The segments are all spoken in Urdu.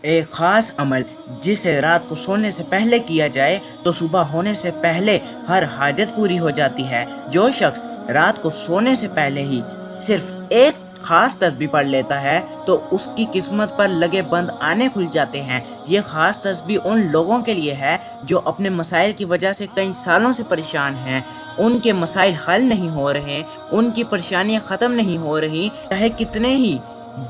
ایک خاص عمل جسے رات کو سونے سے پہلے کیا جائے تو صبح ہونے سے پہلے ہر حاجت پوری ہو جاتی ہے۔ جو شخص رات کو سونے سے پہلے ہی صرف ایک خاص تسبیح پڑھ لیتا ہے تو اس کی قسمت پر لگے بند آنے کھل جاتے ہیں۔ یہ خاص تسبیح ان لوگوں کے لیے ہے جو اپنے مسائل کی وجہ سے کئی سالوں سے پریشان ہیں، ان کے مسائل حل نہیں ہو رہے، ان کی پریشانیاں ختم نہیں ہو رہی، چاہے کتنے ہی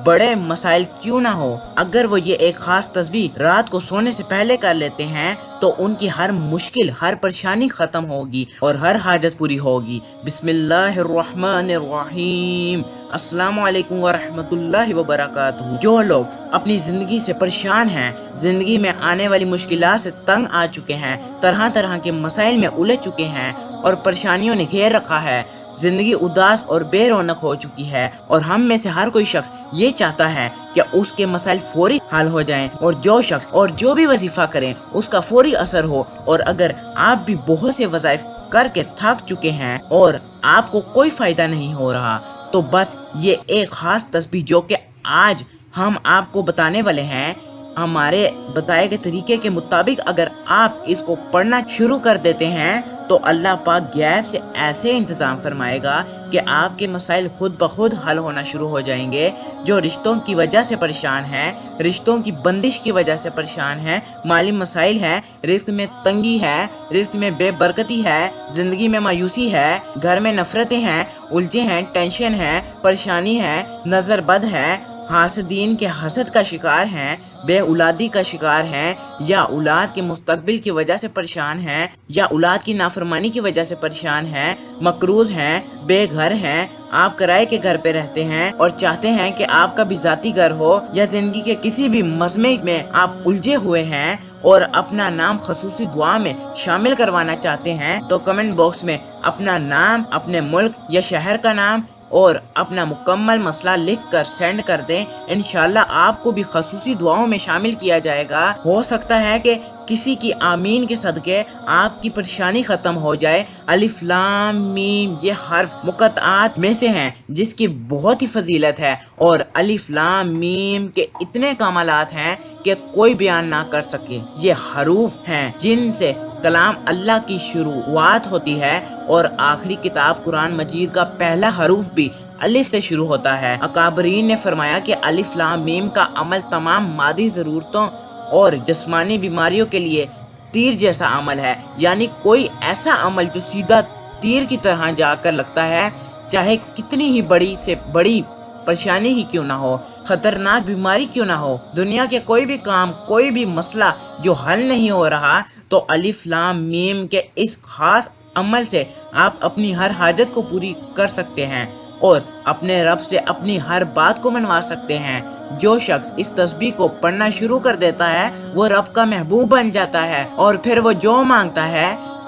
بڑے مسائل کیوں نہ ہو۔ اگر وہ یہ ایک خاص تسبیح رات کو سونے سے پہلے کر لیتے ہیں تو ان کی ہر مشکل، ہر پریشانی ختم ہوگی اور ہر حاجت پوری ہوگی۔ بسم اللہ الرحمن الرحیم۔ السلام علیکم ورحمۃ اللہ وبرکاتہ۔ جو لوگ اپنی زندگی سے پریشان ہیں، زندگی میں آنے والی مشکلات سے تنگ آ چکے ہیں، طرح طرح کے مسائل میں الجھ چکے ہیں اور پریشانیوں نے گھیر رکھا ہے، زندگی اداس اور بے رونق ہو چکی ہے، اور ہم میں سے ہر کوئی شخص یہ چاہتا ہے کہ اس کے مسائل فوری حل ہو جائیں اور جو شخص اور جو بھی وظیفہ کریں اس کا فوری اثر ہو۔ اور اگر آپ بھی بہت سے وظائف کر کے تھک چکے ہیں اور آپ کو کوئی فائدہ نہیں ہو رہا تو بس یہ ایک خاص تسبیح جو کہ آج ہم آپ کو بتانے والے ہیں، ہمارے بتائے گئے طریقے کے مطابق اگر آپ اس کو پڑھنا شروع کر دیتے ہیں تو اللہ پاک غیب سے ایسے انتظام فرمائے گا کہ آپ کے مسائل خود بخود حل ہونا شروع ہو جائیں گے۔ جو رشتوں کی وجہ سے پریشان ہیں، رشتوں کی بندش کی وجہ سے پریشان ہیں، مالی مسائل ہیں، رزق میں تنگی ہے، رزق میں بے برکتی ہے، زندگی میں مایوسی ہے، گھر میں نفرتیں ہیں، الجھے ہیں، ٹینشن ہے، پریشانی ہے، نظر بد ہے، حاسدین کے حسد کا شکار ہیں، بے اولادی کا شکار ہیں، یا اولاد کے مستقبل کی وجہ سے پریشان ہیں، یا اولاد کی نافرمانی کی وجہ سے پریشان ہیں، مقروض ہیں، بے گھر ہیں، آپ کرائے کے گھر پہ رہتے ہیں اور چاہتے ہیں کہ آپ کا بھی ذاتی گھر ہو، یا زندگی کے کسی بھی مزمے میں آپ الجھے ہوئے ہیں اور اپنا نام خصوصی دعا میں شامل کروانا چاہتے ہیں تو کمنٹ باکس میں اپنا نام، اپنے ملک یا شہر کا نام اور اپنا مکمل مسئلہ لکھ کر سینڈ کر دیں۔ انشاءاللہ آپ کو بھی خصوصی دعاؤں میں شامل کیا جائے گا۔ ہو سکتا ہے کہ کسی کی آمین کے صدقے آپ کی پریشانی ختم ہو جائے۔ الف لام میم یہ حرف مقطعات میں سے ہیں جس کی بہت ہی فضیلت ہے، اور الف لام میم کے اتنے کمالات ہیں کہ کوئی بیان نہ کر سکے۔ یہ حروف ہیں جن سے کلام اللہ کی شروعات ہوتی ہے، اور آخری کتاب قرآن مجید کا پہلا حروف بھی الف سے شروع ہوتا ہے۔ اکابرین نے فرمایا کہ الف لام میم کا عمل تمام مادی ضرورتوں اور جسمانی بیماریوں کے لیے تیر جیسا عمل ہے، یعنی کوئی ایسا عمل جو سیدھا تیر کی طرح جا کر لگتا ہے، چاہے کتنی ہی بڑی سے بڑی پریشانی ہی کیوں نہ ہو، خطرناک بیماری کیوں نہ ہو، دنیا کے کوئی بھی کام، کوئی بھی مسئلہ جو حل نہیں ہو رہا، تو الف لام میم کے اس خاص عمل سے آپ اپنی ہر حاجت کو پوری کر سکتے ہیں اور اپنے رب سے اپنی ہر بات کو منوا سکتے ہیں۔ جو شخص اس تسبیح کو پڑھنا شروع کر دیتا ہے وہ رب کا محبوب بن جاتا ہے، اور پھر وہ جو مانگتا ہے،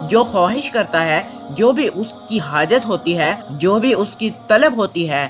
جو خواہش کرتا ہے، جو بھی اس کی حاجت ہوتی ہے، جو بھی اس کی طلب ہوتی ہے،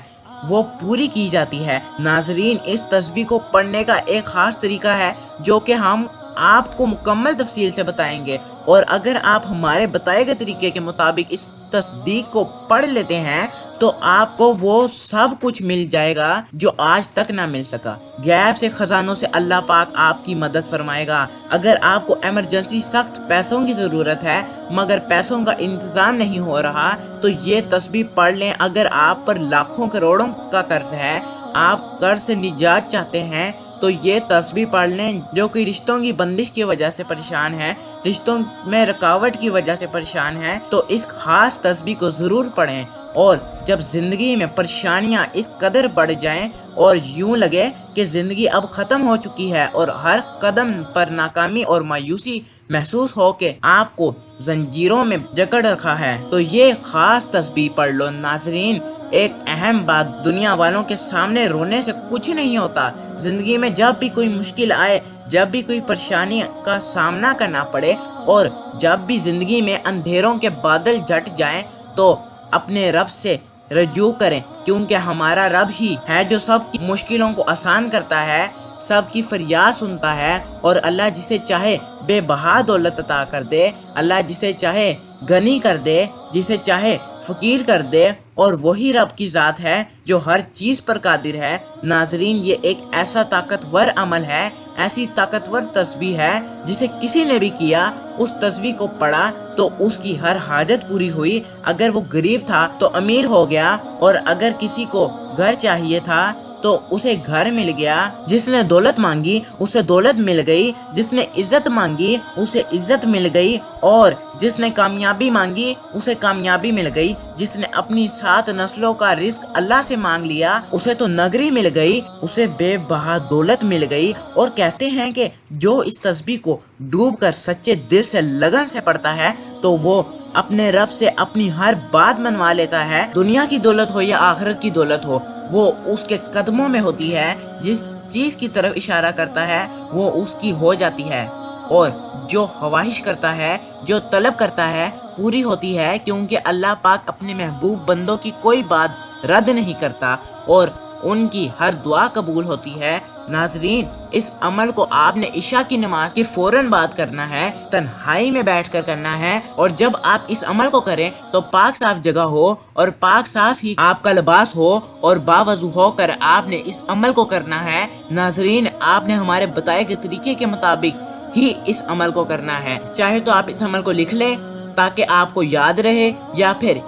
وہ پوری کی جاتی ہے۔ ناظرین، اس تسبیح کو پڑھنے کا ایک خاص طریقہ ہے جو کہ ہم آپ کو مکمل تفصیل سے بتائیں گے، اور اگر آپ ہمارے بتائے گئے طریقے کے مطابق اس تصدیق کو پڑھ لیتے ہیں تو آپ کو وہ سب کچھ مل جائے گا جو آج تک نہ مل سکا۔ غیب سے خزانوں سے اللہ پاک آپ کی مدد فرمائے گا۔ اگر آپ کو ایمرجنسی سخت پیسوں کی ضرورت ہے مگر پیسوں کا انتظام نہیں ہو رہا تو یہ تسبیح پڑھ لیں۔ اگر آپ پر لاکھوں کروڑوں کا قرض ہے، آپ قرض سے نجات چاہتے ہیں تو یہ تسبیح پڑھ لیں۔ جو کوئی رشتوں کی بندش کی وجہ سے پریشان ہے، رشتوں میں رکاوٹ کی وجہ سے پریشان ہے، تو اس خاص تسبیح کو ضرور پڑھیں، اور جب زندگی میں پریشانیاں اس قدر بڑھ جائیں اور یوں لگے کہ زندگی اب ختم ہو چکی ہے اور ہر قدم پر ناکامی اور مایوسی محسوس ہو کہ آپ کو زنجیروں میں جکڑ رکھا ہے، تو یہ خاص تسبیح پڑھ لو۔ ناظرین، ایک اہم بات، دنیا والوں کے سامنے رونے سے کچھ نہیں ہوتا۔ زندگی میں جب بھی کوئی مشکل آئے، جب بھی کوئی پریشانی کا سامنا کرنا پڑے، اور جب بھی زندگی میں اندھیروں کے بادل جھٹ جائیں تو اپنے رب سے رجوع کریں، کیونکہ ہمارا رب ہی ہے جو سب کی مشکلوں کو آسان کرتا ہے، سب کی فریاد سنتا ہے، اور اللہ جسے چاہے بے بہا دولت عطا کر دے، اللہ جسے چاہے غنی کر دے، جسے چاہے فقیر کر دے، اور وہی رب کی ذات ہے جو ہر چیز پر قادر ہے۔ ناظرین، یہ ایک ایسا طاقتور عمل ہے، ایسی طاقتور تسبیح ہے جسے کسی نے بھی کیا، اس تسبیح کو پڑھا تو اس کی ہر حاجت پوری ہوئی۔ اگر وہ غریب تھا تو امیر ہو گیا، اور اگر کسی کو گھر چاہیے تھا تو اسے گھر مل گیا، جس نے دولت مانگی اسے دولت مل گئی، جس نے عزت مانگی اسے عزت مل گئی، اور جس نے کامیابی مانگی اسے کامیابی مل گئی، جس نے اپنی 7 نسلوں کا رزق اللہ سے مانگ لیا اسے تو نگری مل گئی، اسے بے بہا دولت مل گئی۔ اور کہتے ہیں کہ جو اس تسبیح کو ڈوب کر سچے دل سے لگن سے پڑھتا ہے تو وہ اپنے رب سے اپنی ہر بات منوا لیتا ہے، دنیا کی دولت ہو یا آخرت کی دولت ہو، وہ اس کے قدموں میں ہوتی ہے۔ جس چیز کی طرف اشارہ کرتا ہے وہ اس کی ہو جاتی ہے، اور جو خواہش کرتا ہے، جو طلب کرتا ہے، پوری ہوتی ہے، کیونکہ اللہ پاک اپنے محبوب بندوں کی کوئی بات رد نہیں کرتا، اور ان کی ہر دعا قبول ہوتی ہے۔ ناظرین، اس عمل کو آپ نے عشاء کی نماز کے فوراً بعد کرنا ہے، تنہائی میں بیٹھ کر کرنا ہے، اور جب آپ اس عمل کو کریں تو پاک صاف جگہ ہو، اور پاک صاف ہی آپ کا لباس ہو، اور باوضو ہو کر آپ نے اس عمل کو کرنا ہے۔ ناظرین، آپ نے ہمارے بتائے گئے طریقے کے مطابق ہی اس عمل کو کرنا ہے۔ چاہے تو آپ اس عمل کو لکھ لیں تاکہ آپ کو یاد رہے، یا پھر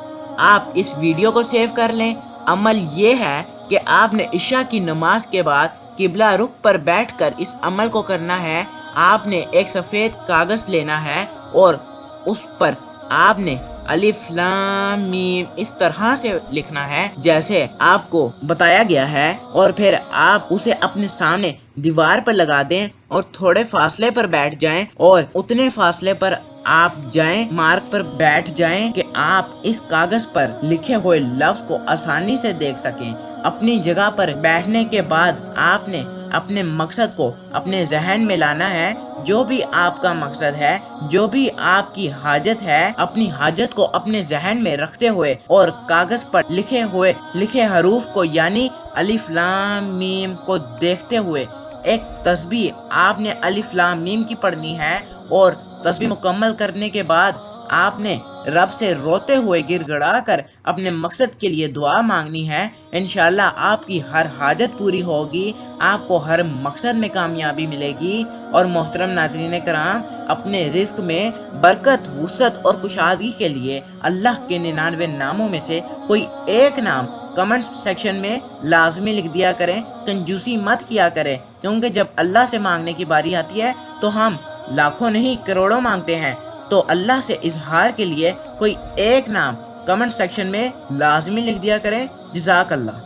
آپ اس ویڈیو کو سیو کر لیں۔ عمل یہ ہے کہ آپ نے عشاء کی نماز کے بعد قبلہ رخ پر بیٹھ کر اس عمل کو کرنا ہے۔ آپ نے ایک سفید کاغذ لینا ہے، اور اس پر آپ نے الف لام میم اس طرح سے لکھنا ہے جیسے آپ کو بتایا گیا ہے، اور پھر آپ اسے اپنے سامنے دیوار پر لگا دیں، اور تھوڑے فاصلے پر بیٹھ جائیں، اور اتنے فاصلے پر آپ جائیں، مارک پر بیٹھ جائیں کہ آپ اس کاغذ پر لکھے ہوئے لفظ کو آسانی سے دیکھ سکیں۔ اپنی جگہ پر بیٹھنے کے بعد آپ نے اپنے مقصد کو اپنے ذہن میں لانا ہے۔ جو بھی آپ کا مقصد ہے، جو بھی آپ کی حاجت ہے، اپنی حاجت کو اپنے ذہن میں رکھتے ہوئے اور کاغذ پر لکھے حروف کو یعنی الف لام میم کو دیکھتے ہوئے ایک تسبیح آپ نے الف لام میم کی پڑھنی ہے، اور تسبیح مکمل کرنے کے بعد آپ نے رب سے روتے ہوئے گڑ گڑا کر اپنے مقصد کے لیے دعا مانگنی ہے۔ انشاءاللہ آپ کی ہر حاجت پوری ہوگی، آپ کو ہر مقصد میں کامیابی ملے گی۔ اور محترم ناظرین کرام، اپنے رزق میں برکت، وسعت اور کشادگی کے لیے اللہ کے 99 ناموں میں سے کوئی ایک نام کمنٹ سیکشن میں لازمی لکھ دیا کریں۔ کنجوسی مت کیا کریں، کیونکہ جب اللہ سے مانگنے کی باری آتی ہے تو ہم لاکھوں نہیں کروڑوں مانگتے ہیں۔ تو اللہ سے اظہار کے لیے کوئی ایک نام کمنٹ سیکشن میں لازمی لکھ دیا کریں۔ جزاک اللہ۔